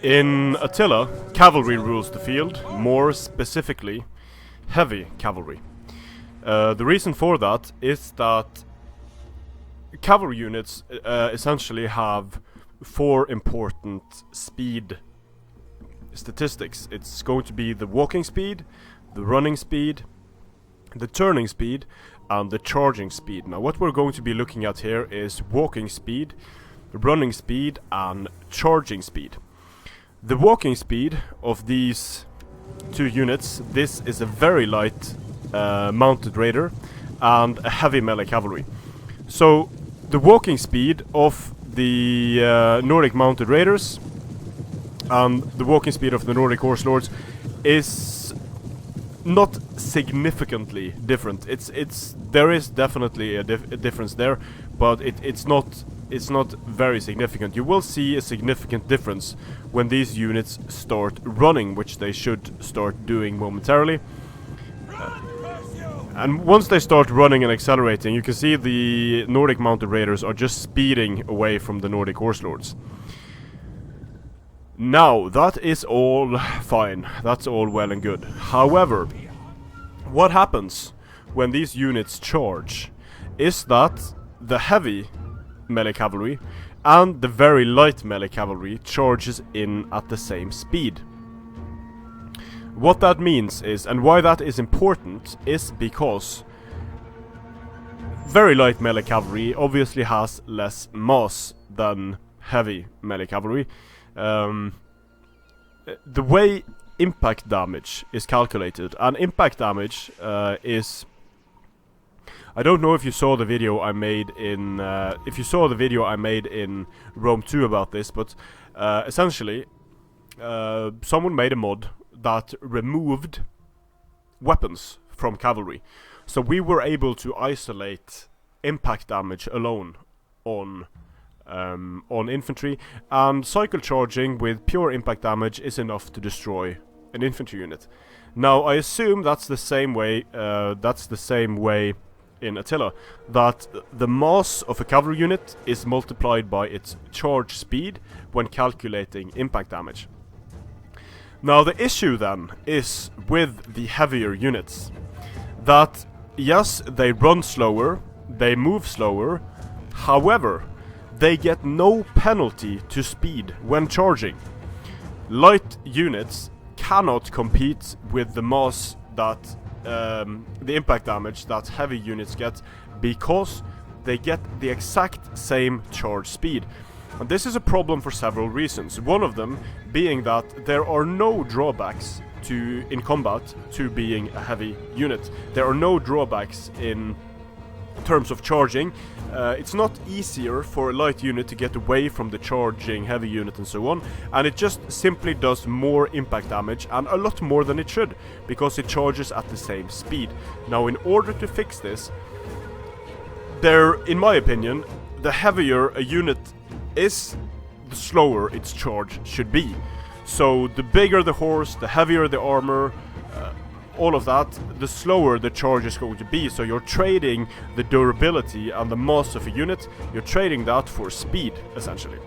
In Attila, cavalry rules the field, more specifically, heavy cavalry. The reason for that is that cavalry units essentially have four important speed statistics. It's going to be the walking speed, the running speed, the turning speed, and the charging speed. Now what we're going to be looking at here is walking speed, running speed, and charging speed. The walking speed of these two units, this is a very light mounted raider and a heavy melee cavalry. So the walking speed of the Nordic mounted raiders and the walking speed of the Nordic horse lords is not significantly different. There is definitely a difference there, but it's not very significant. You will see a significant difference when these units start running, which they should start doing momentarily. And once they start running and accelerating, you can see the Nordic mounted raiders are just speeding away from the Nordic horse lords. Now, that is all fine. That's all well and good. However, what happens when these units charge is that the heavy melee cavalry and the very light melee cavalry charges in at the same speed. What that means is, and why that is important, is because very light melee cavalry obviously has less mass than heavy melee cavalry. The way impact damage is calculated, and impact damage is... I don't know if you saw the video I made in Rome 2 about this, but essentially someone made a mod that removed weapons from cavalry. So we were able to isolate impact damage alone on infantry, and cycle charging with pure impact damage is enough to destroy an infantry unit. Now I assume that's the same way in Attila, that the mass of a cavalry unit is multiplied by its charge speed when calculating impact damage. Now the issue then is with the heavier units, that yes, they run slower, they move slower, however, they get no penalty to speed when charging. Light units cannot compete with the mass that the impact damage that heavy units get, because they get the exact same charge speed. And this is a problem for several reasons. One of them being that there are no drawbacks in combat to being a heavy unit. There are no drawbacks in terms of charging. It's not easier for a light unit to get away from the charging heavy unit and so on, and it just simply does more impact damage, and a lot more than it should, because it charges at the same speed. Now in order to fix this, in my opinion, the heavier a unit is, the slower its charge should be. So the bigger the horse, the heavier the armor, all of that, the slower the charge is going to be. So you're trading the durability and the mass of a unit, you're trading that for speed, essentially.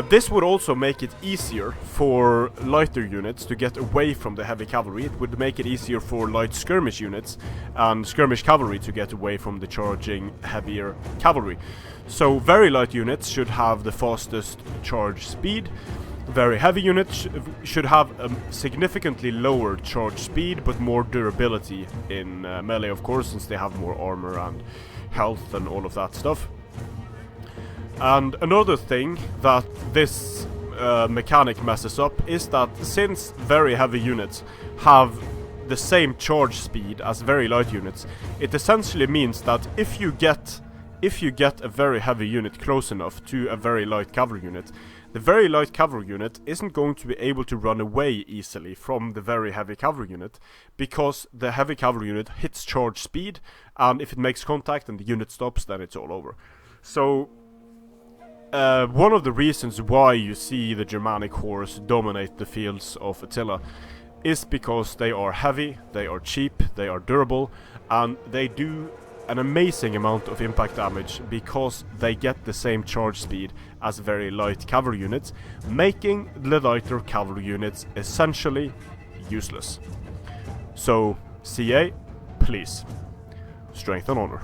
This would also make it easier for lighter units to get away from the heavy cavalry. It would make it easier for light skirmish units and skirmish cavalry to get away from the charging heavier cavalry. So very light units should have the fastest charge speed. Very heavy units should have a significantly lower charge speed, but more durability in melee, of course, since they have more armor and health and all of that stuff. And another thing that this mechanic messes up is that since very heavy units have the same charge speed as very light units, it essentially means that if you get a very heavy unit close enough to a very light cavalry unit, the very light cavalry unit isn't going to be able to run away easily from the very heavy cavalry unit, because the heavy cavalry unit hits charge speed, and if it makes contact and the unit stops, then it's all over. So one of the reasons why you see the Germanic horse dominate the fields of Attila is because they are heavy, they are cheap, they are durable, and they do an amazing amount of impact damage because they get the same charge speed as very light cavalry units, making the lighter cavalry units essentially useless. So, CA, please, strength and honor.